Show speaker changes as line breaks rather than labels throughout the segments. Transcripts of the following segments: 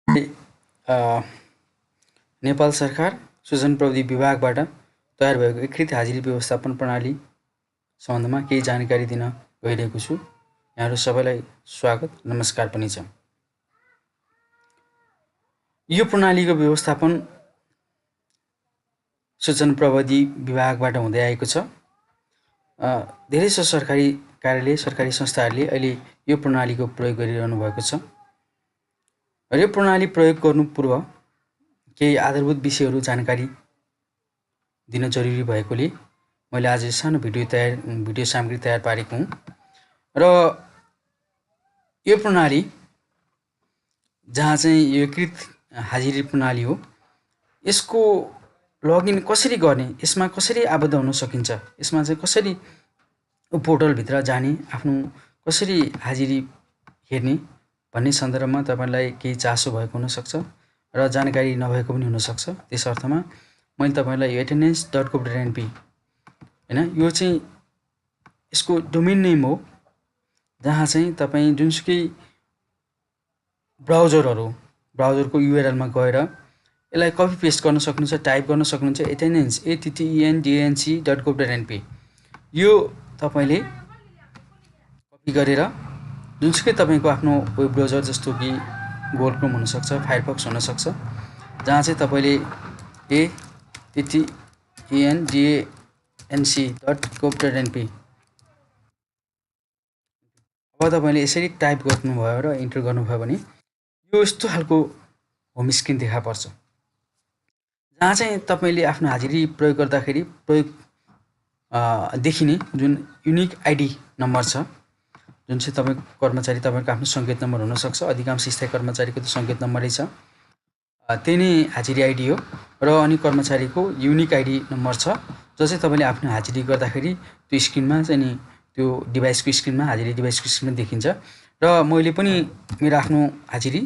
A, Nepal सरकार सूचना प्रविधि विभागबाट तयार भएको एकीकृत हाजिरी व्यवस्थापन प्रणाली सम्बन्धमा केही जानकारी दिन गइरहेको छु। यहाँहरू सबैलाई स्वागत, नमस्कार पनि छ। यो प्रणालीको व्यवस्थापन सूचना प्रविधि विभागबाट हुँदै आएको छ। धेरै सरकारी कार्यालय, सरकारी संस्थाहरूले अहिले यो प्रणालीको प्रयोग गरिरहनु भएको छ। र यो प्रणाली प्रयोग गर्नु पूर्व केही आधारभूत विषयहरू जानकारी दिन जरुरी भएकोले मैले आज सानो भिडियो सामग्री तयार पारेको हुँ। र यो प्रणाली जहाँ चाहिँ यो एकीकृत हाजिरी प्रणाली हो, यसको लगइन कसरी गर्ने, यसमा कसरी आबद्ध हुन सकिन्छ, यसमा चाहिँ कसरी पोर्टलभित्र जाने, आफ्नो कसरी हाजिरी हेर्ने भन्ने सन्दर्भमा तपाईलाई केही चासो भएको हुनसक्छ र जानकारी नभएको पनि हुनसक्छ। त्यस अर्थमा मैले तपाईलाई attendance.gov.np हैन, यो चाहिँ यसको डोमेन नेम हो, जहाँ चाहिँ तपाईँ जुनसुकै ब्राउजरको युआरएलमा गएर यसलाई कपी पेस्ट गर्न सक्नुहुन्छ, टाइप गर्न सक्नुहुन्छ। attendance.gov.np यो तपाईले कपी गरेर जुनसुकै तपाईँको आफ्नो वेब ब्राउजर जस्तो कि गुगल क्रोम हुनसक्छ, फायरफक्स हुनसक्छ, जहाँ चाहिँ तपाईँले attendance.gov.np अब तपाईँले यसरी टाइप गर्नुभयो र इन्टर गर्नुभयो भने यो यस्तो खालको होम स्क्रिन देखा पर्छ, जहाँ चाहिँ तपाईँले आफ्नो हाजिरी प्रयोग गर्दाखेरि देखिने जुन युनिक आइडी नम्बर छ, जुन चाहिँ तपाईँको कर्मचारी तपाईँको आफ्नो सङ्केत नम्बर हुनसक्छ। अधिकांश स्थायी कर्मचारीको त सङ्केत नम्बरै छ, त्यही नै हाजिरी आइडी हो। र अनि कर्मचारीको युनिक आइडी नम्बर छ, जो चाहिँ तपाईँले आफ्नो हाजिरी गर्दाखेरि त्यो स्क्रिनमा चाहिँ नि त्यो डिभाइसको स्क्रिनमा, हाजिरी डिभाइसको स्क्रिनमा देखिन्छ। र मैले पनि मेरो आफ्नो हाजिरी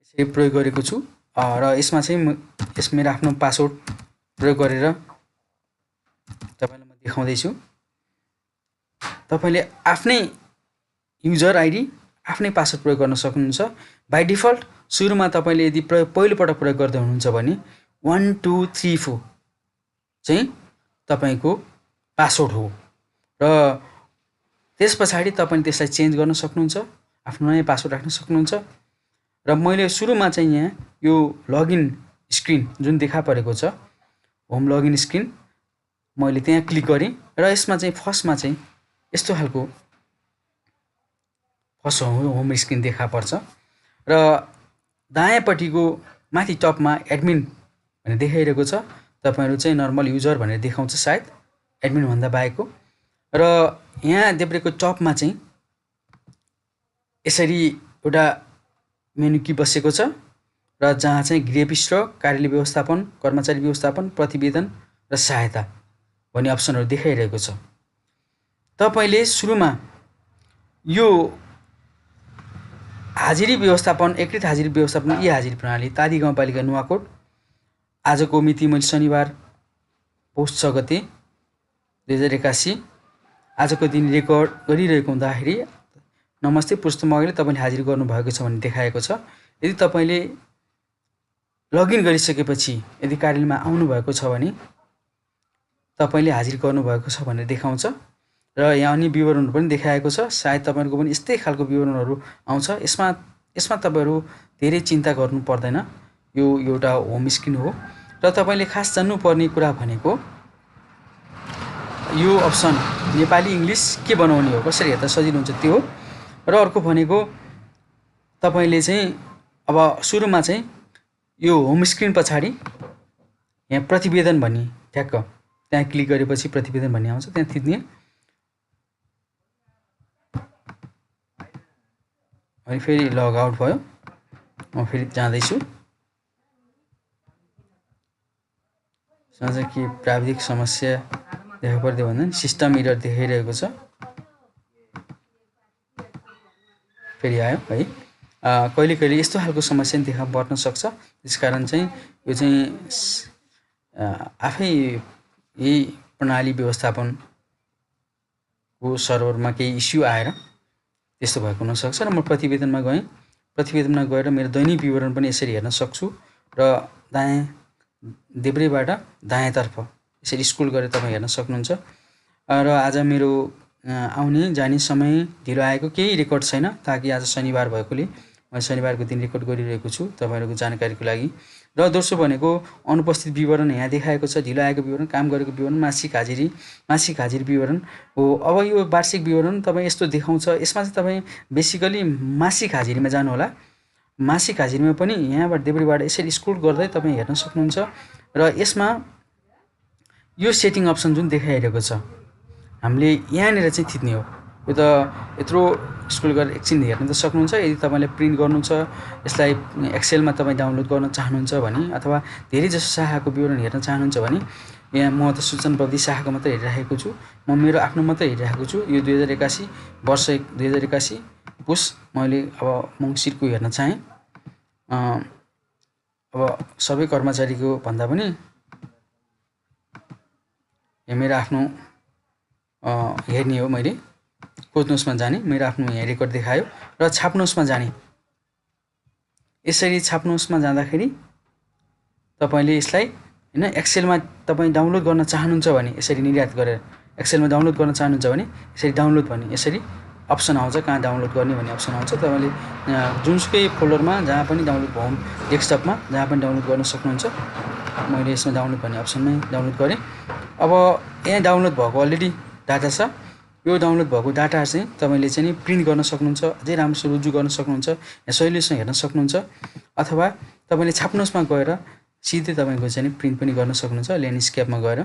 यसरी प्रयोग गरेको छु र यसमा चाहिँ मेरो आफ्नो पासवर्ड प्रयोग गरेर तपाईँलाई म देखाउँदैछु। तपाईँले आफ्नै युजर आइडी, आफ्नै पासवर्ड प्रयोग गर्न सक्नुहुन्छ। बाई डिफल्ट सुरुमा तपाईँले यदि पहिलोपटक प्रयोग गर्दै हुनुहुन्छ भने 1234 चाहिँ तपाईँको पासवर्ड हो र त्यस पछाडि तपाईँले त्यसलाई चेन्ज गर्न सक्नुहुन्छ, आफ्नो नयाँ पासवर्ड राख्न सक्नुहुन्छ। र मैले सुरुमा चाहिँ यहाँ यो लगइन स्क्रिन जुन देखा परेको छ, होम लगइन स्क्रिन, मैले त्यहाँ क्लिक गरेँ र यसमा चाहिँ फर्स्टमा चाहिँ यस्तो खालको फर्स्ट होम स्क्रिन देखा पर्छ र दायाँपट्टिको माथि टपमा एडमिन भनेर देखाइरहेको छ। तपाईँहरू चाहिँ नर्मल युजर भनेर देखाउँछ सायद, एडमिन भन्दा बाहेकको। र यहाँ देब्रेको टपमा चाहिँ यसरी एउटा मेनु की बसेको छ र जहाँ चाहिँ गृह विस्तार, कार्यालय व्यवस्थापन, कर्मचारी व्यवस्थापन, प्रतिवेदन र सहायता भन्ने अप्सनहरू देखाइरहेको छ। तपाईले सुरुमा यो हाजिरी व्यवस्थापन, एकीकृत हाजिरी व्यवस्थापन ई हाजिरी प्रणाली तादी गाउँपालिका नुवाकोट, आजको मिति मैले शनिबार पौष 6 गते 2081 आजको दिन रेकर्ड गरिरहेको हुँदाखेरि नमस्ते पुरुषोत्तम मगरले तपाईँले हाजिरी गर्नुभएको छ भन्ने देखाएको छ। यदि तपाईँले लगइन गरिसकेपछि यदि कार्यालयमा आउनुभएको छ भने तपाईँले हाजिरी गर्नुभएको छ भनेर देखाउँछ र यहाँ अन्य विवरणहरू पनि देखाएको छ। सायद तपाईँहरूको पनि यस्तै खालको विवरणहरू आउँछ। यसमा तपाईँहरू धेरै चिन्ता गर्नु पर्दैन। यो एउटा होम स्क्रिन हो र तपाईँले खास जान्नुपर्ने कुरा भनेको यो अप्सन नेपाली इङ्ग्लिस के बनाउने हो, कसरी हेर्दा सजिलो हुन्छ त्यो हो। र अर्को भनेको तपाईँले चाहिँ अब सुरुमा चाहिँ यो होम स्क्रिन पछाडि यहाँ प्रतिवेदन भन्ने ठ्याक्क त्यहाँ क्लिक गरेपछि प्रतिवेदन भन्ने आउँछ, त्यहाँ थिच्ने। अनि फेरि लग आउट भयो, म फेरि जाँदैछु। के प्राविधिक समस्या देखा पर्दै भन्दा सिस्टम एरर देखाइरहेको छ, फेरि आयो है। कहिले कहिले यस्तो खालको समस्या पनि देखा पर्न सक्छ। त्यसकारण चाहिँ यो चाहिँ आफै यही प्रणाली व्यवस्थापनको सर्भरमा केही इस्यु आएर त्यस्तो भएको हुनसक्छ र म प्रतिवेदनमा गएर मेरो दैनिक विवरण पनि यसरी हेर्न सक्छु र देब्रेबाट दायाँतर्फ यसरी स्क्रोल गरेर तपाईँ हेर्न सक्नुहुन्छ। र आज मेरो आउने जाने समय ढिलो आएको केही रेकर्ड छैन, ताकि आज शनिबार भएकोले म शनिबारको दिन रेकर्ड गरिरहेको छु तपाईँहरूको जानकारीको लागि। र दोस्रो भनेको अनुपस्थित विवरण यहाँ देखाएको छ, ढिलो आएको विवरण, काम गरेको विवरण, मासिक हाजिरी विवरण हो। अब यो वार्षिक विवरण तपाईँ यस्तो देखाउँछ। यसमा चाहिँ तपाईँ बेसिकली मासिक हाजिरीमा जानुहोला। मासिक हाजिरीमा पनि यहाँबाट देब्रेबाट यसरी स्क्रोल गर्दै तपाईँ हेर्न सक्नुहुन्छ र यसमा यो सेटिङ अप्सन जुन देखाइरहेको छ हामीले यहाँनिर चाहिँ थिच्ने हो। यो त यत्रो स्क्रोल गरेर एकछिन हेर्न त सक्नुहुन्छ। यदि तपाईँलाई प्रिन्ट गर्नु छ, यसलाई एक्सेलमा तपाईँ डाउनलोड गर्न चाहनुहुन्छ भने, अथवा धेरै जसो शाखाको विवरण हेर्न चाहनुहुन्छ भने यहाँ म त सूचना प्रविधि शाखाको मात्रै हेरिरहेको छु। म मेरो आफ्नो मात्रै हेरिरहेको छु। यो 2081 वर्ष 2081 पुस मैले अब मङ्सिरको हेर्न चाहेँ। अब सबै कर्मचारीको भन्दा पनि यहाँ मेरो आफ्नो हेर्ने हो। मैले खोज्नुहोसमा जाने, मेरो आफ्नो यहाँ रेकर्ड देखायो र छाप्नुहोसमा जाने। यसरी छाप्नुहोसमा जाँदाखेरि तपाईँले यसलाई हैन एक्सेलमा तपाईँ डाउनलोड गर्न चाहनुहुन्छ भने यसरी निर्यात गरेर एक्सेलमा डाउनलोड गर्न चाहनुहुन्छ भने यसरी डाउनलोड भन्ने यसरी अप्सन आउँछ, कहाँ डाउनलोड गर्ने भन्ने अप्सन आउँछ। तपाईँले जुनसुकै फोल्डरमा जहाँ पनि डाउनलोड होम डेस्कटपमा जहाँ पनि डाउनलोड गर्न सक्नुहुन्छ। मैले यसमा डाउनलोड भन्ने अप्सनमै डाउनलोड गरेँ। अब यहाँ डाउनलोड भएको अलरेडी डाटा छ। यो डाउनलोड भएको डाटा चाहिँ तपाईँले चाहिँ नि प्रिन्ट गर्न सक्नुहुन्छ, अझै राम्रोसँग रुजु गर्न सक्नुहुन्छ, यहाँ सजिलोसँग हेर्न सक्नुहुन्छ। अथवा तपाईँले छाप्नुहोसमा गएर सिधै तपाईँको चाहिँ नि प्रिन्ट पनि गर्न सक्नुहुन्छ। ल्यान्डस्केपमा गएर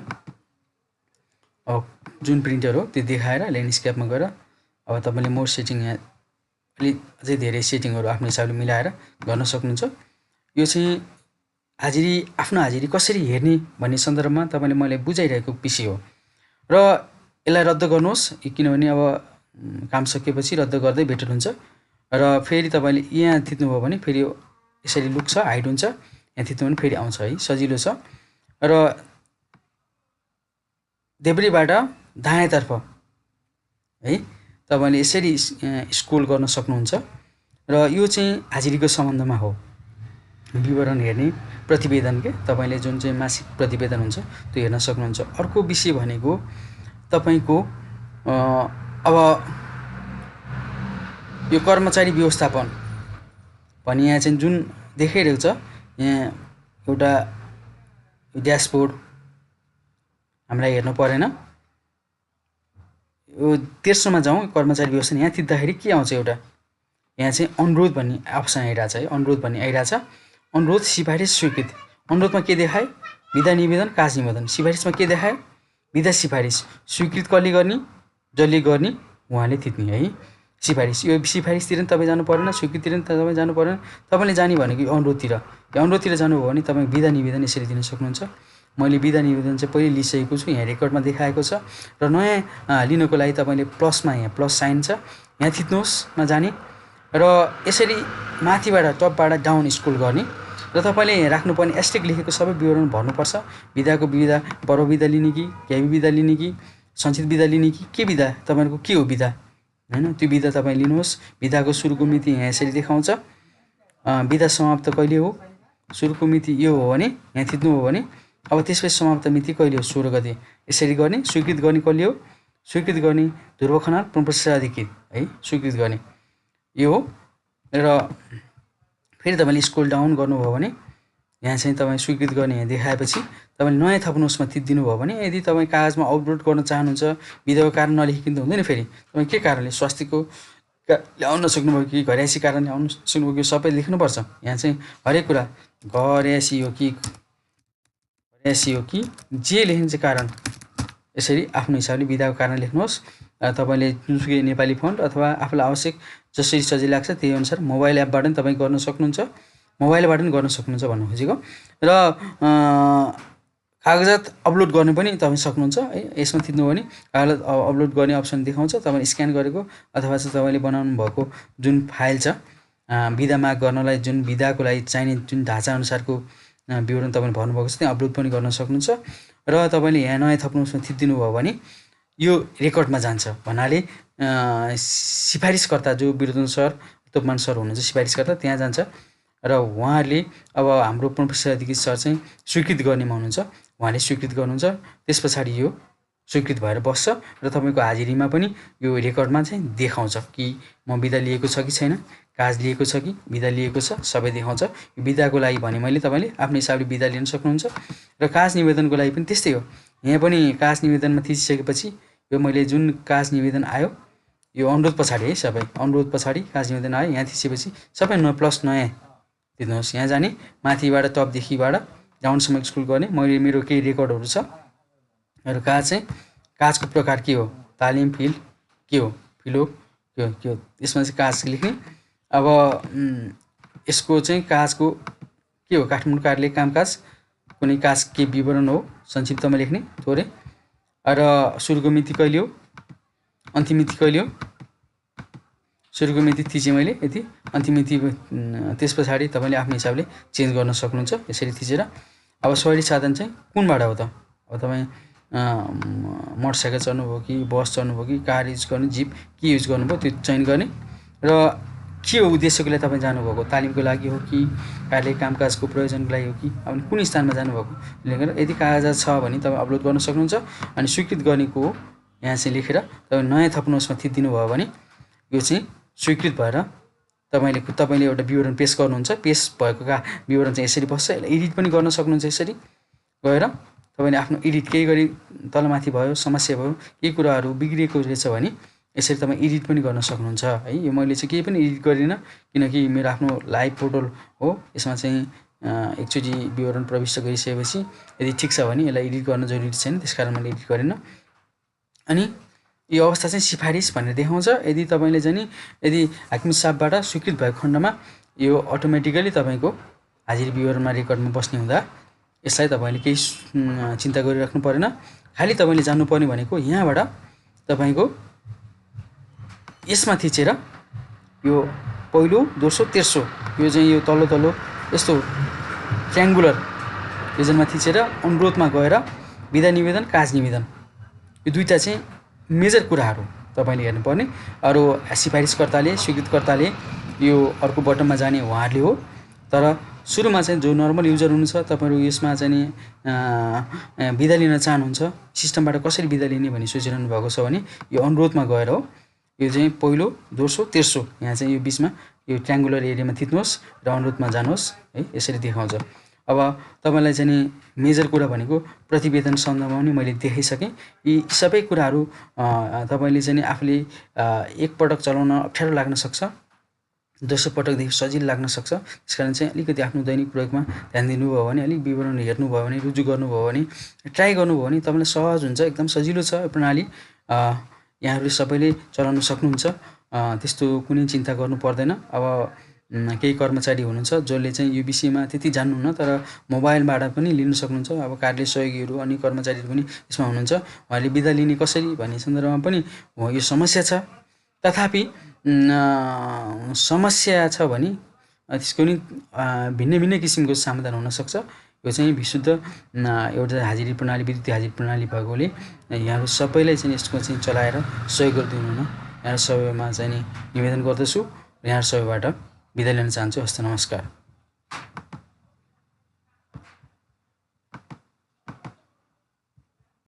अब जुन प्रिन्टर हो त्यो देखाएर ल्यान्डस्केपमा गएर अब तपाईँले मोर सेटिङ यहाँ अलि अझै धेरै सेटिङहरू आफ्नो हिसाबले मिलाएर गर्न सक्नुहुन्छ। यो चाहिँ आफ्नो हाजिरी कसरी हेर्ने भन्ने सन्दर्भमा तपाईँले मलाई बुझाइरहेको विषय हो। र यसलाई रद्द गर्नुहोस्, किनभने अब काम सकिएपछि रद्द गर्दै बेटर हुन्छ। र फेरि तपाईँले यहाँ थिच्नुभयो भने फेरि यसरी लुक्छ, हाइड हुन्छ। यहाँ थिच्नु भने फेरि आउँछ है, सजिलो छ। र देब्रेबाट दायाँतर्फ है तपाईँले यसरी स्क्रोल गर्न सक्नुहुन्छ। र यो चाहिँ हाजिरीको सम्बन्धमा हो, विवरण हेर्ने प्रतिवेदन के तपाईँले जुन चाहिँ मासिक प्रतिवेदन हुन्छ त्यो हेर्न सक्नुहुन्छ। अर्को विषय भनेको तपाईँको अब यो कर्मचारी व्यवस्थापन भन्ने यहाँ चाहिँ जुन देखाइरहेको छ, यहाँ एउटा ड्यासबोर्ड हामीलाई हेर्नु परेन। यो तेस्रोमा जाउँ, कर्मचारी व्यवस्थापन। यहाँ थिच्दाखेरि के आउँछ, एउटा यहाँ चाहिँ अनुरोध भन्ने अप्सन आइरहेछ है, अनुरोध भन्ने आइरहेछ। अनुरोध, सिफारिस, स्वीकृति। अनुरोधमा के देखायो, विधा निवेदन, काज निवेदन। सिफारिसमा के देखायो, विधा सिफारिस। स्वीकृत कसले गर्ने, जसले गर्ने उहाँले थिच्ने है। सिफारिस, यो सिफारिसतिर पनि तपाईँ जानु परेन, स्वीकृतितिर पनि तपाईँ जानु परेन। तपाईँले जाने भनेको अनुरोधतिर। यो अनुरोधतिर जानुभयो भने तपाईँ विधा निवेदन यसरी दिन सक्नुहुन्छ। मैले विधा निवेदन चाहिँ पहिले लिइसकेको छु, यहाँ रेकर्डमा देखाएको छ। र नयाँ लिनको लागि तपाईँले प्लसमा, यहाँ प्लस साइन छ, यहाँ थिच्नुहोसमा जाने र यसरी माथिबाट टपबाट डाउन स्क्रोल गर्ने र तपाईँले यहाँ राख्नुपर्ने एस्टेक लेखेको सबै विवरण भर्नुपर्छ। विधाको विधा, पर्व विधा लिने कि, क्याबी विधा लिने कि, सञ्चित विधा लिने कि, के विधा तपाईँको के हो विधा हैन, त्यो विधा तपाईँ लिनुहोस्। विधाको सुरुको मिति यहाँ यसरी देखाउँछ। विधा समाप्त कहिले हो, सुरुको मिति यो हो भने यहाँ थिच्नु हो भने अब त्यसपछि समाप्त मिति कहिले हो, 16 गते। यसरी गर्ने। स्वीकृत गर्ने कहिले हो, स्वीकृत गर्ने ध्रुव खनाल प्रमुख अधिकृत है, स्वीकृत गर्ने यो हो। र फेरि तपाईँले स्क्रोल डाउन गर्नुभयो भने यहाँ चाहिँ तपाईँ स्वीकृत गर्ने यहाँ देखाएपछि तपाईँले नयाँ थप्नुहोसमा थिचिदिनु भयो भने, यदि तपाईँ कागजमा अपलोड गर्न चाहनुहुन्छ, विधाको कारण नलेखिकन त हुँदैन। फेरि तपाईँ के कारणले, स्वास्थ्यको आउन सक्नुभयो कि घरयासी कारणले आउन सक्नुभयो कि सबै लेख्नुपर्छ। यहाँ चाहिँ हरेक कुरा घरयासी हो कि जे लेख्ने चाहिँ कारण यसरी आफ्नो हिसाबले विधाको कारण लेख्नुहोस्। तपाईँले जुनसुकै नेपाली फन्ट अथवा आफूलाई आवश्यक जसरी सजिलो लाग्छ त्यही अनुसार मोबाइल एपबाट पनि तपाईँ गर्न सक्नुहुन्छ, मोबाइलबाट पनि गर्न सक्नुहुन्छ भन्नु खोजेको। र कागजात अपलोड गर्ने पनि तपाईँ सक्नुहुन्छ है। यसमा थिच्नु भने कागजात अपलोड गर्ने अप्सन देखाउँछ। तपाईँले स्क्यान गरेको अथवा चाहिँ तपाईँले बनाउनु भएको जुन फाइल छ, विधा माग गर्नलाई जुन विधाको लागि चाहिने जुन ढाँचा अनुसारको विवरण तपाईँले भर्नुभएको छ त्यहाँ अपलोड पनि गर्न सक्नुहुन्छ। र तपाईँले यहाँ नयाँ थप्नुहोसमा थिचिदिनु भयो भने यो रेकर्डमा जान्छ भन्नाले सिफारिसकर्ता जो बिरुदन सर तोपमान सर हुनुहुन्छ सिफारिसकर्ता त्यहाँ जान्छ र उहाँहरूले अब हाम्रो प्रोफेसर अधिकृत सर चाहिँ स्वीकृत गर्नेमा हुनुहुन्छ उहाँले स्वीकृत गर्नुहुन्छ त्यस पछाडि यो स्वीकृत भएर बस्छ र तपाईँको हाजिरीमा पनि यो रेकर्डमा चाहिँ देखाउँछ कि म बिदा लिएको छ कि छैन काज लिएको छ कि बिदा लिएको छ सबै देखाउँछ बिदाको लागि भने मैले तपाईँले आफ्नो हिसाबले बिदा लिन सक्नुहुन्छ र काज निवेदनको लागि पनि त्यस्तै हो यहाँ पनि काज निवेदनमा थिचिसकेपछि यो मैले जुन काज निवेदन आयो यो अनुरोध पछाडि है सबै अनुरोध पछाडि काज निवेदन आयो यहाँ थिचेपछि सबै प्लस नयाँ दिनुहोस् यहाँ जाने माथिबाट टपदेखिबाट डाउनसम्म स्कुल गर्ने मैले मेरो केही रेकर्डहरू छ र काज चाहिँ काजको प्रकार के हो तालिम फिल्ड के हो फिलो के हो यसमा चाहिँ काज लेख्ने अब यसको चाहिँ काजको के हो काठमाडौँ कार्यालय कामकाज कुनै काज के विवरण हो संक्षिप्तमा लेख्ने थोरै र सुरुको मिति कहिले हो अन्तिम मिति कहिले हो सुरुको मिति थिचेँ मैले यति अन्तिम मिति त्यस पछाडि तपाईँले आफ्नो हिसाबले चेन्ज गर्न सक्नुहुन्छ यसरी थिचेर अब सवारी साधन चाहिँ कुनबाट हो त अब तपाईँ मोटरसाइकल चढ्नुभयो कि बस चढ्नुभयो कि कार युज गर्नु जिप के युज गर्नुभयो त्यो चयन गर्ने र के हो उद्देश्यको लागि तपाईँ जानुभएको तालिमको लागि हो कि कार्यालय कामकाजको प्रयोजनको लागि हो कि अब कुन स्थानमा जानुभएको लेखेर यदि कागजात छ भने तपाईँ अपलोड गर्न सक्नुहुन्छ अनि स्वीकृत गर्नेको हो यहाँ चाहिँ लेखेर तपाईँ नयाँ थप्नुहोस्मा थिचिदिनु भयो भने यो चाहिँ स्वीकृत भएर तपाईँले एउटा विवरण पेश गर्नुहुन्छ पेश भएको विवरण चाहिँ यसरी बस्छ यसलाई एडिट पनि गर्न सक्नुहुन्छ यसरी गएर तपाईँले आफ्नो एडिट केही गरी तलमाथि भयो समस्या भयो केही कुराहरू बिग्रिएको रहेछ भने यसरी तपाईँ एडिट पनि गर्न सक्नुहुन्छ है यो मैले चाहिँ केही पनि एडिट गरिनँ किनकि मेरो आफ्नो लाइभ पोर्टल हो यसमा चाहिँ एकचोटि विवरण प्रविष्ट गरिसकेपछि यदि ठिक छ भने यसलाई एडिट गर्न जरुरी छैन त्यसकारण मैले एडिट गरिनँ अनि यो अवस्था चाहिँ सिफारिस भनेर देखाउँछ यदि तपाईँले चाहिँ यदि हाकिम साहबबाट स्वीकृत भएको खण्डमा यो अटोमेटिकली तपाईँको हाजिरी विवरणमा रेकर्डमा बस्ने हुँदा यसलाई तपाईँले केही चिन्ता गरिराख्नु परेन खालि तपाईँले जान्नुपर्ने भनेको यहाँबाट तपाईँको यसमा थिचेर यो पहिलो दोस्रो तेस्रो यो चाहिँ यो तल्लो यस्तो ट्रायङ्गुलर रिजनमा थिचेर अनुरोधमा गएर बिदा निवेदन काज निवेदन यो दुईटा चाहिँ मेजर कुराहरू तपाईँले हेर्नुपर्ने अरू सिफारिसकर्ताले स्वीकृतकर्ताले यो अर्को बटनमा जाने उहाँहरूले हो तर सुरुमा चाहिँ जो नर्मल युजर हुनुहुन्छ तपाईँहरू यसमा चाहिँ बिदा लिन चाहनुहुन्छ सिस्टमबाट कसरी बिदा लिने भनी सोचिरहनु भएको छ भने यो अनुरोधमा गएर हो यो चाहिँ पहिलो दोस्रो तेस्रो यहाँ चाहिँ यो बिचमा यो ट्रायङ्गुलर एरियामा थिच्नुहोस् र अनुरोधमा जानुहोस् है यसरी देखाउँछ अब तपाईँलाई चाहिँ मेजर कुरा भनेको प्रतिवेदन सन्दर्भमा पनि मैले देखाइसकेँ यी सबै कुराहरू तपाईँले चाहिँ आफूले एकपटक चलाउन अप्ठ्यारो लाग्न सक्छ दोस्रो पटकदेखि सजिलो लाग्न सक्छ त्यसकारण चाहिँ अलिकति आफ्नो दैनिक प्रयोगमा ध्यान दिनुभयो भने अलिक विवरण हेर्नुभयो भने रुजु गर्नुभयो भने ट्राई गर्नुभयो भने तपाईँलाई सहज हुन्छ एकदम सजिलो छ यो प्रणाली यहाँहरूले सबैले चलाउन सक्नुहुन्छ त्यस्तो कुनै चिन्ता गर्नु पर्दैन अब केही कर्मचारी हुनुहुन्छ जसले चाहिँ यो विषयमा त्यति जान्नुहुन्न तर मोबाइलबाट पनि लिन सक्नुहुन्छ अब कार्यालय सहयोगीहरू अनि कर्मचारीहरू पनि यसमा हुनुहुन्छ उहाँले बिदा लिने कसरी भन्ने सन्दर्भमा पनि यो समस्या छ तथापि समस्या छ भने त्यसको नि भिन्न किसिमको समाधान हुनसक्छ यो चाहिँ विशुद्ध एउटा हाजिरी प्रणाली विद्युतीय हाजिरी प्रणाली भएकोले यहाँहरू सबैलाई चाहिँ यसको चाहिँ चलाएर सहयोग गरिदिनु हुन यहाँहरू सबैमा चाहिँ निवेदन गर्दछु र यहाँहरू सबैबाट बिदा लिन चाहन्छु हस्त नमस्कार।